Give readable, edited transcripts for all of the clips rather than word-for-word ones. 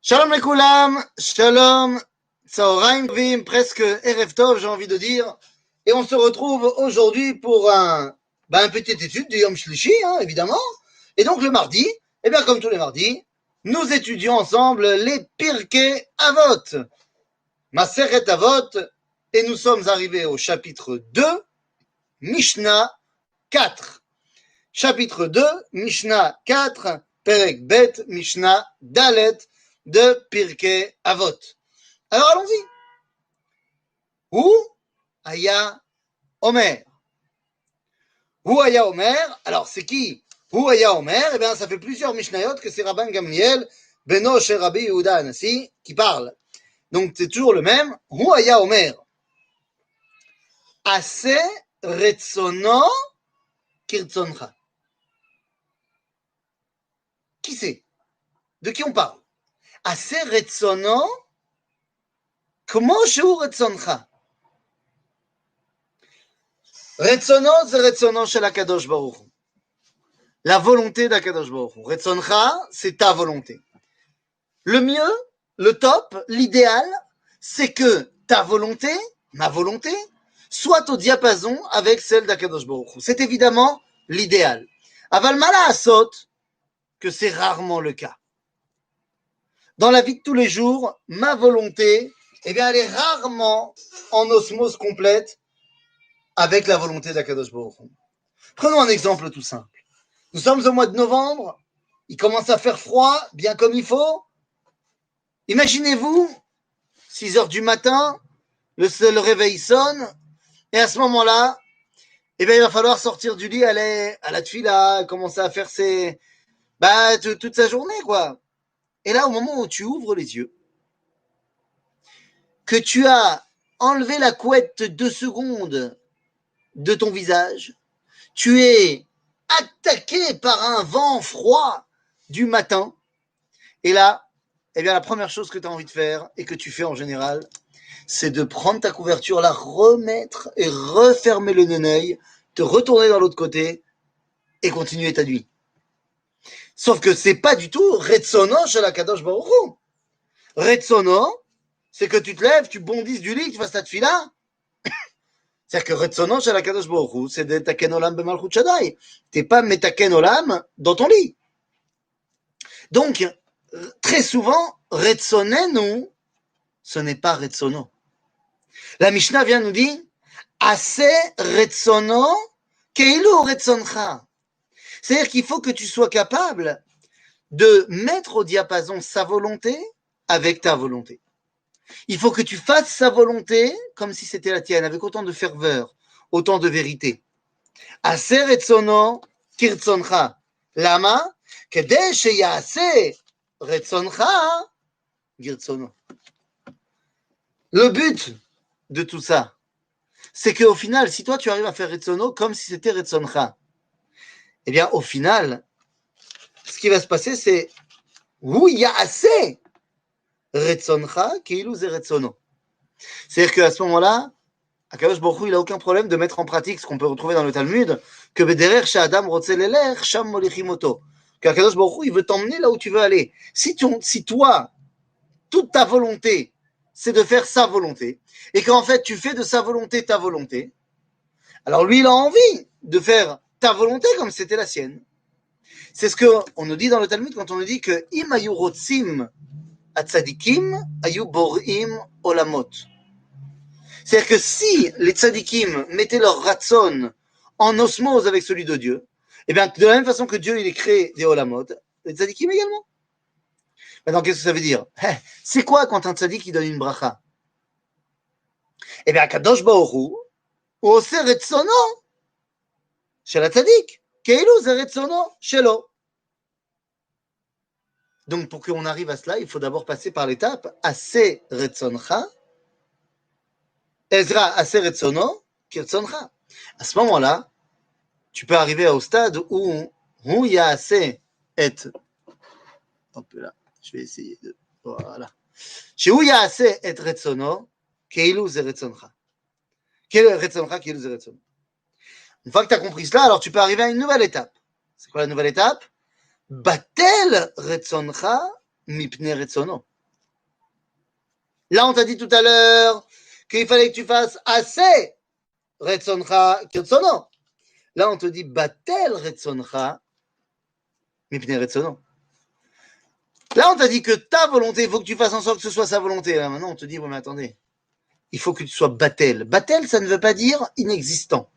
Shalom lekoulam, shalom, tzaoraim tovim, presque erev tov, j'ai envie de dire. Et on se retrouve aujourd'hui pour une petite étude du Yom Shlishi, évidemment. Et donc le mardi, comme tous les mardis, nous étudions ensemble les Pirkei Avot, Masechet Avot, et nous sommes arrivés au chapitre 2, Mishnah 4. Chapitre 2, Mishnah 4, Perek Bet, Mishnah Dalet, de Pirkei Avot. Alors allons-y. Hu Haya Omer. Hu Haya Omer. Alors c'est qui Hu Haya Omer? Eh bien ça fait plusieurs Mishnayot que c'est Rabban Gamliel, Beno Shel Rabbi Yehuda Hanassi, qui parle. Donc c'est toujours le même. Hu Haya Omer. Ase Retzono Kirtzoncha. Qui c'est? De qui on parle? Ase Retzono Kmo Shu Retzoncha. Retzono, c'est Retzono shel HaKadosh Baruch Hu. La volonté d'Akadosh Baruch Hu. Retzoncha, c'est ta volonté. Le mieux, le top, l'idéal, c'est que ta volonté, ma volonté, soit au diapason avec celle d'Akadosh Baruch Hu. C'est évidemment l'idéal. Aval mala asot, que c'est rarement le cas. Dans la vie de tous les jours, ma volonté, elle est rarement en osmose complète avec la volonté d'Akadosh Baruch Hu. Prenons un exemple tout simple. Nous sommes au mois de novembre, il commence à faire froid, bien comme il faut. Imaginez-vous, 6 heures du matin, le réveil sonne, et à ce moment-là, il va falloir sortir du lit, aller à la tefila, commencer à faire toute sa journée, quoi. Et là, au moment où tu ouvres les yeux, que tu as enlevé la couette 2 secondes de ton visage, tu es attaqué par un vent froid du matin, et là, la première chose que tu as envie de faire, et que tu fais en général, c'est de prendre ta couverture, la remettre et refermer le neneuil, te retourner dans l'autre côté et continuer ta nuit. Sauf que c'est pas du tout Retzono shel HaKadosh Baruch Hu. Retzono, c'est que tu te lèves, tu bondisses du lit, que tu fasses ta tefila. C'est-à-dire que Retzono shel HaKadosh Baruch Hu, c'est de Taken Olam b'Malchut Shaddai. T'es pas Metaken Olam dans ton lit. Donc, très souvent, Retzonenu, ce n'est pas Retzono. La Mishnah vient nous dire Ase Retzono Keilu Retzoncha. C'est-à-dire qu'il faut que tu sois capable de mettre au diapason sa volonté avec ta volonté. Il faut que tu fasses sa volonté comme si c'était la tienne, avec autant de ferveur, autant de vérité. Ase Retzono Kirtzoncha. Lama Kedei sheyase Retzoncha Girtzono. Le but de tout ça, c'est qu'au final, si toi tu arrives à faire Retzono comme si c'était Retzoncha, eh bien au final, ce qui va se passer, c'est Hu Ya'aseh Retzoncha Keilu ze Retzono. C'est-à-dire qu'à ce moment-là, Akadosh Baruch Hu, il n'a aucun problème de mettre en pratique ce qu'on peut retrouver dans le Talmud, que Bederer Sha'adam Rotze Lelech Sham Molichim Oto. Qu'Akadosh Baruch Hu, il veut t'emmener là où tu veux aller. Si toi, toute ta volonté, c'est de faire sa volonté, et qu'en fait tu fais de sa volonté ta volonté, alors lui il a envie de faire ta volonté comme c'était la sienne. C'est ce qu'on nous dit dans le Talmud quand on nous dit que im ayu rotzim atzadikim ayu borim olamot. C'est-à-dire que si les tzadikim mettaient leur ratson en osmose avec celui de Dieu, eh bien de la même façon que Dieu il a créé des olamot, les tzadikim également. Maintenant, qu'est-ce que ça veut dire? C'est quoi quand un tzadik il donne une bracha? Eh bien, Kadosh Baruch Hu, הוא עושה רצונו של הצדיק, כאילו זה רצונו שלו. Donc, pour qu'on arrive à cela, il faut d'abord passer par l'étape assez retzoncha, Ezra assez retzono, kirtzoncha. À ce moment-là, tu peux arriver au stade où hu ya'aseh et, hop là, je vais essayer de, voilà, שהוא יעשה את רצונו, כאילו זה רצונך. רצונך, כאילו זה רצונו. Une fois que tu as compris cela, alors tu peux arriver à une nouvelle étape. C'est quoi la nouvelle étape? Batel רצונך מפני רצונו. Là, on t'a dit tout à l'heure qu'il fallait que tu fasses assez Retsoncha Kirtsono. Là, on te dit Batel Retsoncha Mipne Retsono. Là, on t'a dit que ta volonté, il faut que tu fasses en sorte que ce soit sa volonté. Là, maintenant, on te dit, bon, mais attendez, il faut que tu sois Batel. Batel, ça ne veut pas dire inexistant.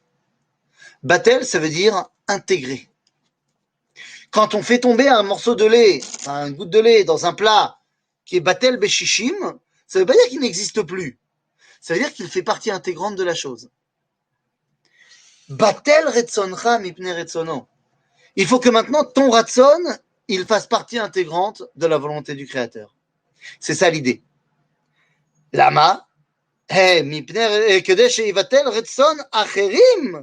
Batel, ça veut dire intégré. Quand on fait tomber un morceau de lait, enfin, une goutte de lait dans un plat qui est Batel Beshishim, ça ne veut pas dire qu'il n'existe plus. Ça veut dire qu'il fait partie intégrante de la chose. Batel Retsoncha Mipne Retsono. Il faut que maintenant ton Ratson, il fasse partie intégrante de la volonté du Créateur. C'est ça l'idée. Lama, כדי שיבטל רצון אחרים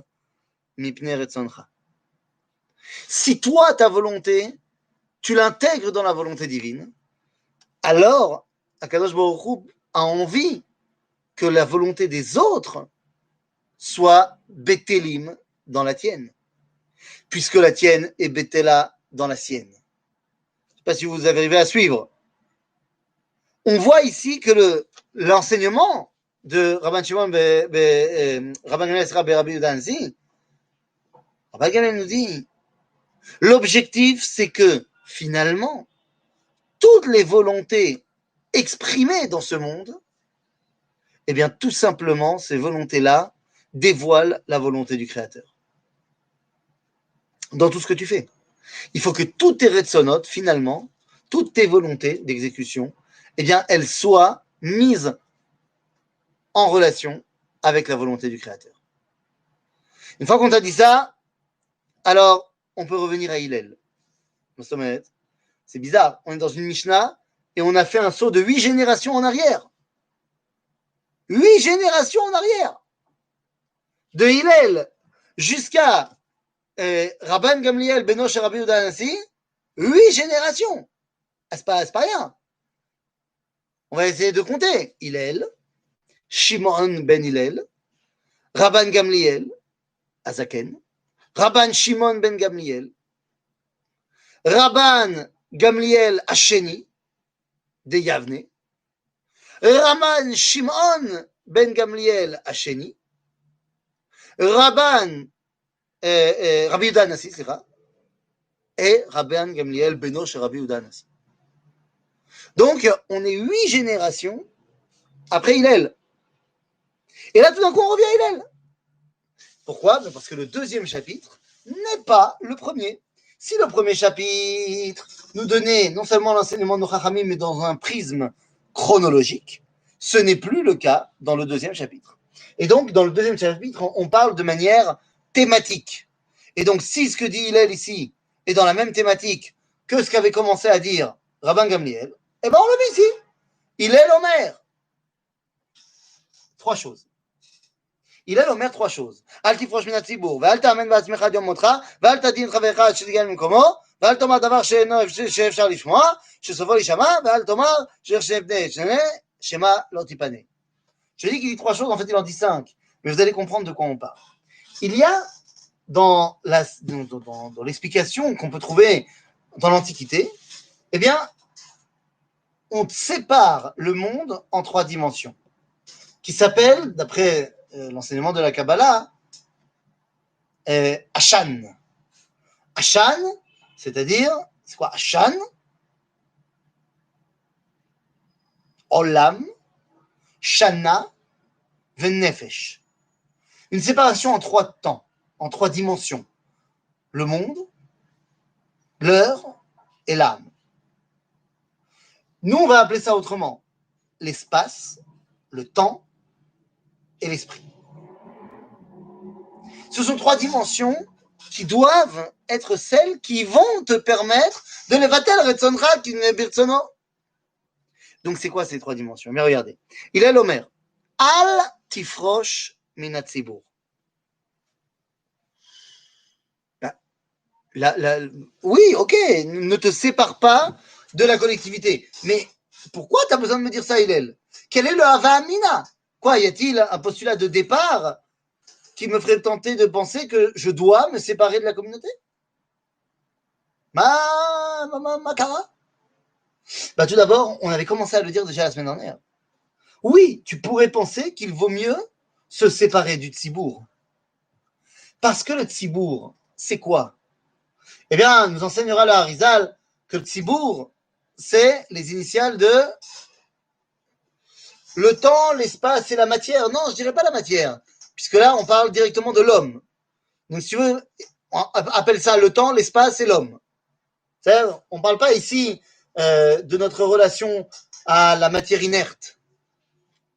מפני רצונך. Si toi, ta volonté, tu l'intègres dans la volonté divine, alors Akadosh Baruch Hu a envie que la volonté des autres soit bétélim dans la tienne, puisque la tienne est bétéla dans la sienne. Je ne sais pas si vous arrivez à suivre. On voit ici que l'enseignement de Rabban Shimon Rabban Gamliel Rabbi Yehuda Hansi, Rabban Gamliel nous dit, l'objectif c'est que finalement, toutes les volontés exprimées dans ce monde, eh bien tout simplement, ces volontés-là dévoilent la volonté du Créateur. Dans tout ce que tu fais. Il faut que toutes tes retsonotes, finalement, toutes tes volontés d'exécution, eh bien, elles soient mises en relation avec la volonté du Créateur. Une fois qu'on t'a dit ça, alors on peut revenir à Hillel. C'est bizarre, on est dans une Mishnah et on a fait un saut de 8 générations en arrière. 8 générations en arrière. De Hillel jusqu'à Rabban Gamliel Benoch et Rabbi Yehuda Hansi, 8 générations. C'est pas rien. On va essayer de compter. Hillel, Shimon ben Hillel, Rabban Gamliel, Azaken, Rabban Shimon ben Gamliel, Rabban Gamliel Hasheni, de Yavne, Rabban Shimon ben Gamliel Hasheni, Rabban Rabbi Yehuda Hansi, et Rabban Gamliel Benoch et Rabbi Yehuda Hansi. Donc, on est 8 générations après Hillel. Et là, tout d'un coup, on revient à Hillel. Pourquoi? Parce que le deuxième chapitre n'est pas le premier. Si le premier chapitre nous donnait non seulement l'enseignement de nos Chachamim, mais dans un prisme chronologique, ce n'est plus le cas dans le deuxième chapitre. Et donc, dans le deuxième chapitre, on parle de manière thématique. Et donc, si ce que dit Hillel ici est dans la même thématique que ce qu'avait commencé à dire Rabban Gamliel, eh bien, on le met ici. Hillel Omer. 3 choses. Hillel אומר 3 choses. אל תפרוש מן הציבור, ואל תאמן בעצמך עד יום מותך, ואל תדין חברך עד שתגיע ממקומו, ואל תאמר דבר שאפשר לשמוע, שסופו להישמע, ואל תאמר שאיך שבני שנה, שמא לא תיפנה. Je dis qu'il dit 3 choses, en fait il en dit 5, mais vous allez comprendre de quoi on parle. Il y a dans l'explication qu'on peut trouver dans l'Antiquité, eh bien, on sépare le monde en 3 dimensions, qui s'appellent, d'après l'enseignement de la Kabbalah, Ashan. Ashan, c'est-à-dire, c'est quoi Ashan? Olam, Shana, Venefesh. Une séparation en 3 temps, en 3 dimensions. Le monde, l'heure et l'âme. Nous, on va appeler ça autrement. L'espace, le temps et l'esprit. Ce sont 3 dimensions qui doivent être celles qui vont te permettre de levatel retzonra qui ne birtsono. Donc c'est quoi ces 3 dimensions? Mais regardez. Il est l'Omer. Al tifrosh minatzibur. Oui, ok, ne te sépare pas de la collectivité. Mais pourquoi tu as besoin de me dire ça, Hillel? Quel est le Hava Amina? Quoi, y a-t-il un postulat de départ qui me ferait tenter de penser que je dois me séparer de la communauté? Makara? Bah, tout d'abord, on avait commencé à le dire déjà la semaine dernière. Oui, tu pourrais penser qu'il vaut mieux se séparer du tzibour. Parce que le tzibour, c'est quoi? Eh bien, nous enseignera le Harizal que le tzibour, c'est les initiales de le temps, l'espace et la matière. Non, je dirais pas la matière, puisque là, on parle directement de l'homme. Donc, si tu veux, on appelle ça le temps, l'espace et l'homme. C'est-à-dire, on ne parle pas ici de notre relation à la matière inerte.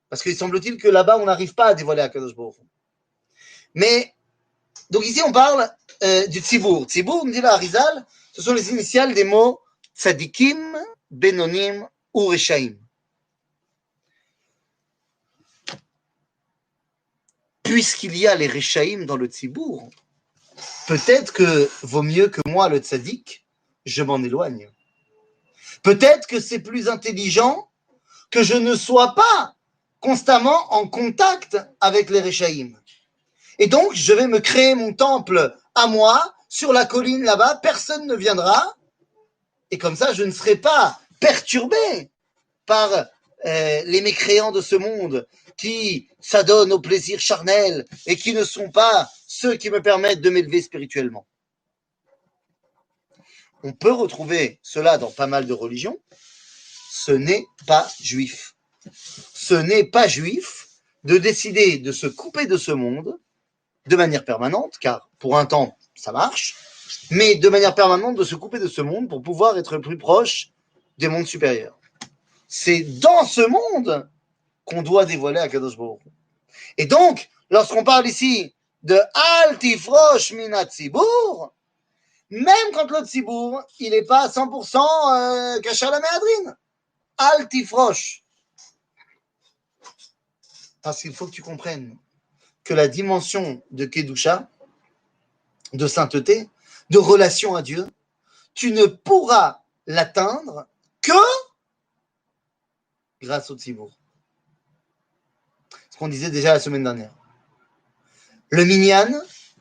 Parce qu'il semble-t-il que là-bas, on n'arrive pas à dévoiler Akadosh Baruch Hu. Mais, donc ici, on parle du tzibour. Tzibour, me dit la Harizal, ce sont les initiales des mots tzadikim, benonim ou reshaim. Puisqu'il y a les reshaim dans le tzibour, peut-être que vaut mieux que moi, le tzadik, je m'en éloigne. Peut-être que c'est plus intelligent que je ne sois pas constamment en contact avec les Réchaïm. Et donc, je vais me créer mon temple à moi, sur la colline là-bas, personne ne viendra, et comme ça, je ne serai pas perturbé par les mécréants de ce monde qui s'adonnent au plaisir charnel et qui ne sont pas ceux qui me permettent de m'élever spirituellement. On peut retrouver cela dans pas mal de religions. Ce n'est pas juif. Ce n'est pas juif de décider de se couper de ce monde de manière permanente, car pour un temps, ça marche, mais de manière permanente de se couper de ce monde pour pouvoir être plus proche des mondes supérieurs. C'est dans ce monde qu'on doit dévoiler Akadosh Baruch Hu. Et donc, lorsqu'on parle ici de Al Tifrosh Minat Tzibour, même quand le Tzibour, il n'est pas à 100% Kachar la Méadrine, Al Tifrosh. Parce qu'il faut que tu comprennes que la dimension de Kedusha, de sainteté, de relation à Dieu, tu ne pourras l'atteindre que grâce au Tzibour. Ce qu'on disait déjà la semaine dernière. Le minyan,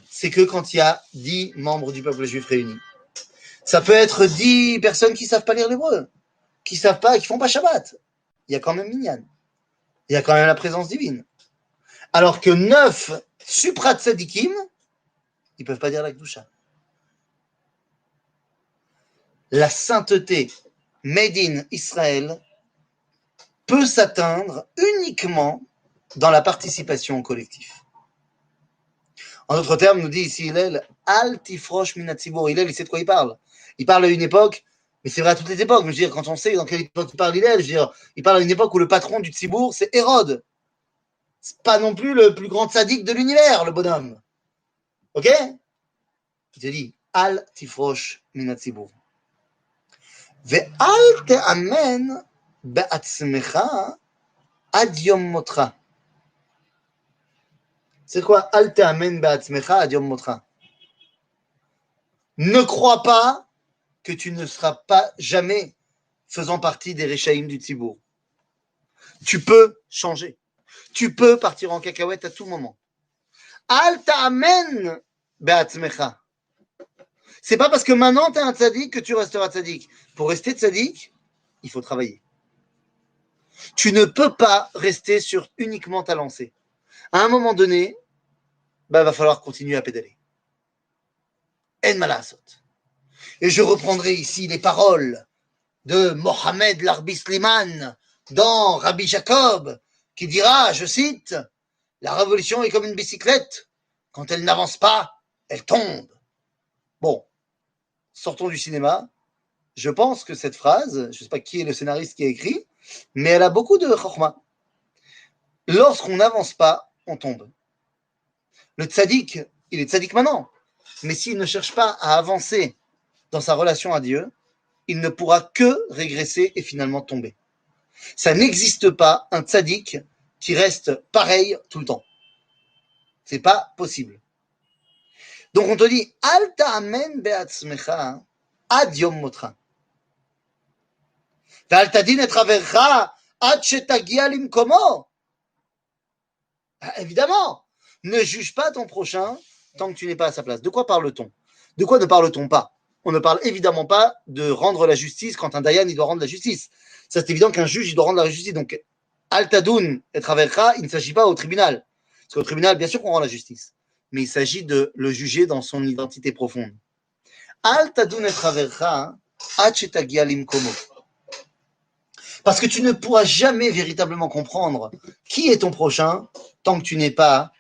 c'est que quand il y a 10 membres du peuple juif réunis. Ça peut être 10 personnes qui ne savent pas lire l'hébreu, qui ne savent pas, qui ne font pas Shabbat. Il y a quand même minyan. Il y a quand même la présence divine. Alors que 9 supra tzadikim, ils ne peuvent pas dire la Kedusha. La sainteté made in Israël peut s'atteindre uniquement dans la participation au collectif. En d'autres termes, nous dit ici Hillel, Al tifrosh min hatzibur. Hillel, il sait de quoi il parle. Il parle à une époque, mais c'est vrai à toutes les époques. Mais je veux dire, quand on sait dans quelle époque il parle Hillel, je veux dire, il parle à une époque où le patron du tzibour, c'est Hérode. C'est pas non plus le plus grand tzaddik de l'univers, le bonhomme. Ok? Il te dit, Al tifrosh min hatzibur. Ve'al te'amen be'atzmecha ad yom motra. C'est quoi Al te'amen be'atzmecha ad yom motra? Ne crois pas que tu ne seras pas jamais faisant partie des Réchaïm du Tzibour. Tu peux changer. Tu peux partir en cacahuète à tout moment. Al ta'amen be'atzmecha. C'est pas parce que maintenant tu es un tzaddik que tu resteras tzaddik. Pour rester tzaddik, il faut travailler. Tu ne peux pas rester sur uniquement ta lancée. À un moment donné, va falloir continuer à pédaler. En malasot. Et je reprendrai ici les paroles de Mohamed Larbi Slimane dans Rabbi Jacob, qui dira, je cite, la révolution est comme une bicyclette, quand elle n'avance pas, elle tombe. Bon, sortons du cinéma. Je pense que cette phrase, je ne sais pas qui est le scénariste qui a écrit, mais elle a beaucoup de chorma. Lorsqu'on n'avance pas, on tombe. Le tzaddik, il est tzaddik maintenant, mais s'il ne cherche pas à avancer dans sa relation à Dieu, il ne pourra que régresser et finalement tomber. Ça n'existe pas un tzaddik qui reste pareil tout le temps. C'est pas possible. Donc on te dit, Al ta'amen be'atzmecha ad yom motra. Ve'al tadin et ravercha ad shetagia limkomo. Évidemment, ne juge pas ton prochain tant que tu n'es pas à sa place. De quoi parle-t-on? De quoi ne parle-t-on pas? On ne parle évidemment pas de rendre la justice quand un dayan il doit rendre la justice. Ça c'est évident qu'un juge il doit rendre la justice. Donc Al Tadoun et Travercha, il ne s'agit pas au tribunal. Parce qu'au tribunal, bien sûr qu'on rend la justice. Mais il s'agit de le juger dans son identité profonde. Al Tadoun et Travercha, Hachetagia Limkomo. Parce que tu ne pourras jamais véritablement comprendre qui est ton prochain tant que tu n'es pas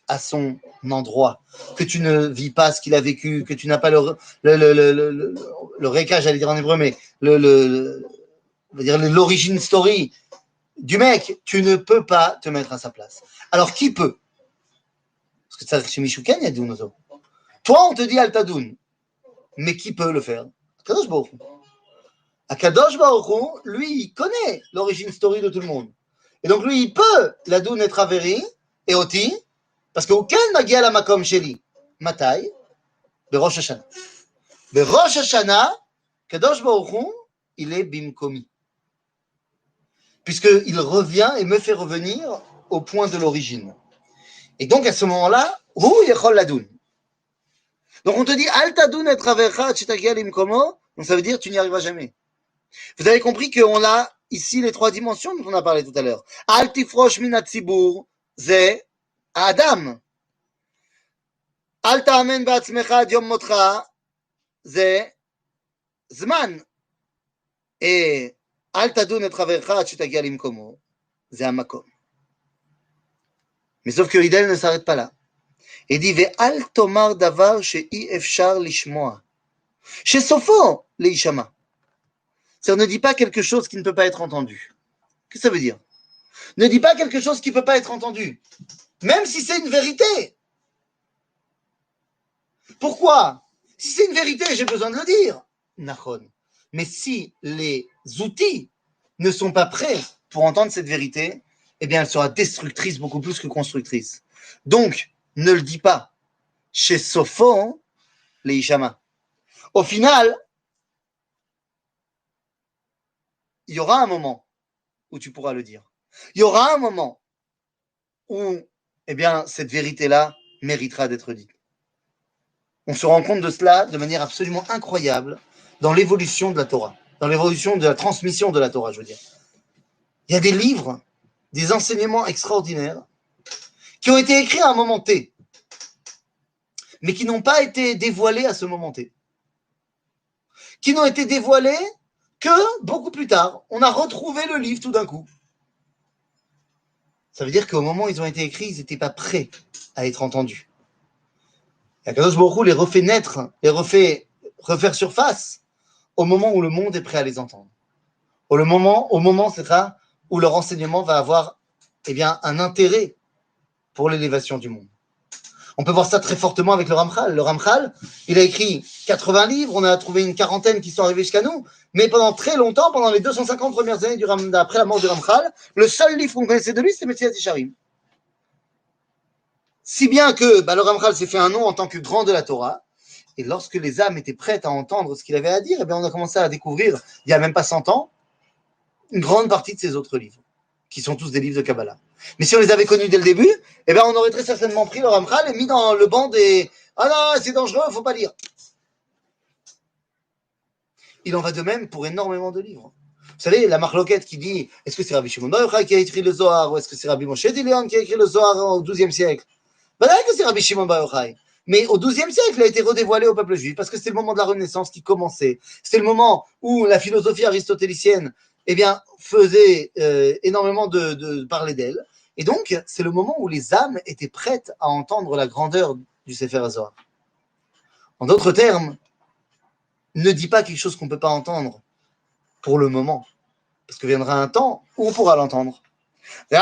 à son endroit, que tu ne vis pas ce qu'il a vécu, que tu n'as pas le récage, j'allais dire en hébreu, mais on va dire l'origine story du mec, tu ne peux pas te mettre à sa place. Alors qui peut? Parce que ça, chez Michouken, il y a Dounozo. Toi, on te dit Altadoun, mais qui peut le faire? Kadosh Baruch Hu. Akadosh Baruch Hu, lui, il connaît l'origine story de tout le monde. Et donc, lui, il peut la doun et traveri, et oti, parce qu'aucun magia la makom sheli. Matai, Berosh Hashanah. Berosh Hashanah, Kadosh Baruch Hu, il est bimkomi. Puisqu'il revient et me fait revenir au point de l'origine. Et donc, à ce moment-là, Hu yechol la doun. Donc, on te dit, Al tadoun et travercha, chitagia limkomo, donc ça veut dire, tu n'y arriveras jamais. Vous avez compris qu'on a ici les trois dimensions dont on a parlé tout à l'heure. Al tifrosh min hatzibur, ze Adam. Al ta'amen ba'atzmecha ad yom motcha, ze zman. Et al tadoun et travercha ad shetagia limkomo, ze hamakom. Mais sauf que Hidel ne s'arrête pas là. Il dit ve'al tomar davar she'i efshar lishmoa. Chez Sopho, leishama. Ça ne dit pas quelque chose qui ne peut pas être entendu. Qu'est-ce que ça veut dire? Ne dis pas quelque chose qui ne peut pas être entendu. Même si c'est une vérité. Pourquoi? Si c'est une vérité, j'ai besoin de le dire. Nachon. Mais si les outils ne sont pas prêts pour entendre cette vérité, eh bien, elle sera destructrice beaucoup plus que constructrice. Donc, ne le dis pas. Chez Sopho, les Ishama. Au final, il y aura un moment où tu pourras le dire. Il y aura un moment où, eh bien, cette vérité-là méritera d'être dite. On se rend compte de cela de manière absolument incroyable dans l'évolution de la Torah, dans l'évolution de la transmission de la Torah, je veux dire. Il y a des livres, des enseignements extraordinaires qui ont été écrits à un moment T, mais qui n'ont pas été dévoilés à ce moment T. Qui n'ont été dévoilés que beaucoup plus tard. On a retrouvé le livre tout d'un coup. Ça veut dire qu'au moment où ils ont été écrits, ils n'étaient pas prêts à être entendus. Et Akadosh Baruch Hu les refait naître, les refait refaire surface au moment où le monde est prêt à les entendre. Au moment c'est ça, où leur enseignement va avoir eh bien, un intérêt pour l'élévation du monde. On peut voir ça très fortement avec le Ramchal. Le Ramchal, il a écrit 80 livres, on a trouvé une quarantaine qui sont arrivés jusqu'à nous, mais pendant très longtemps, pendant les 250 premières années après la mort du Ramchal, le seul livre qu'on connaissait de lui, c'était Messias Yesharim. Si bien que le Ramchal s'est fait un nom en tant que grand de la Torah, et lorsque les âmes étaient prêtes à entendre ce qu'il avait à dire, eh bien, on a commencé à découvrir, il n'y a même pas 100 ans, une grande partie de ses autres livres, qui sont tous des livres de Kabbalah. Mais si on les avait connus dès le début, eh bien, on aurait très certainement pris le Ramchal et mis dans le banc des « Ah non, c'est dangereux, il ne faut pas lire ». Il en va de même pour énormément de livres. Vous savez, la marloquette qui dit « Est-ce que c'est Rabbi Shimon Bar Yochai qui a écrit le Zohar ou est-ce que c'est Rabbi Moshe Dilion qui a écrit le Zohar au XIIe siècle ?» Ben là, que c'est Rabbi Shimon Bar Yochai. Mais au XIIe siècle, il a été redévoilé au peuple juif parce que c'était le moment de la Renaissance qui commençait. C'était le moment où la philosophie aristotélicienne eh bien, faisait énormément de parler d'elle. Et donc, c'est le moment où les âmes étaient prêtes à entendre la grandeur du Sefer HaZohar. En d'autres termes, ne dis pas quelque chose qu'on ne peut pas entendre pour le moment. Parce que viendra un temps où on pourra l'entendre. Et ne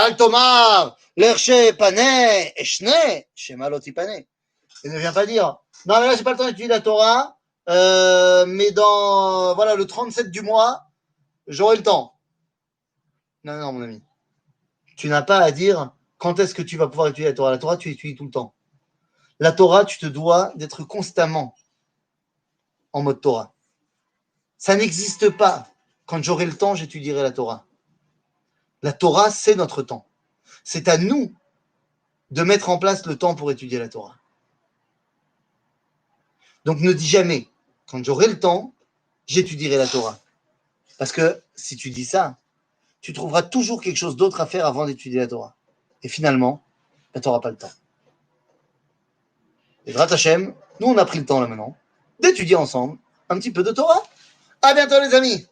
viens pas dire, non, mais là, j'ai pas le temps d'étudier la Torah, mais dans, voilà, le 37 du mois, j'aurai le temps. Non, non, mon ami. Tu n'as pas à dire quand est-ce que tu vas pouvoir étudier la Torah. La Torah, tu étudies tout le temps. La Torah, tu te dois d'être constamment en mode Torah. Ça n'existe pas. Quand j'aurai le temps, j'étudierai la Torah. La Torah, c'est notre temps. C'est à nous de mettre en place le temps pour étudier la Torah. Donc ne dis jamais, quand j'aurai le temps, j'étudierai la Torah. Parce que si tu dis ça, tu trouveras toujours quelque chose d'autre à faire avant d'étudier la Torah. Et finalement, tu n'auras pas le temps. Et Drat Hashem, nous on a pris le temps là maintenant d'étudier ensemble un petit peu de Torah. À bientôt les amis.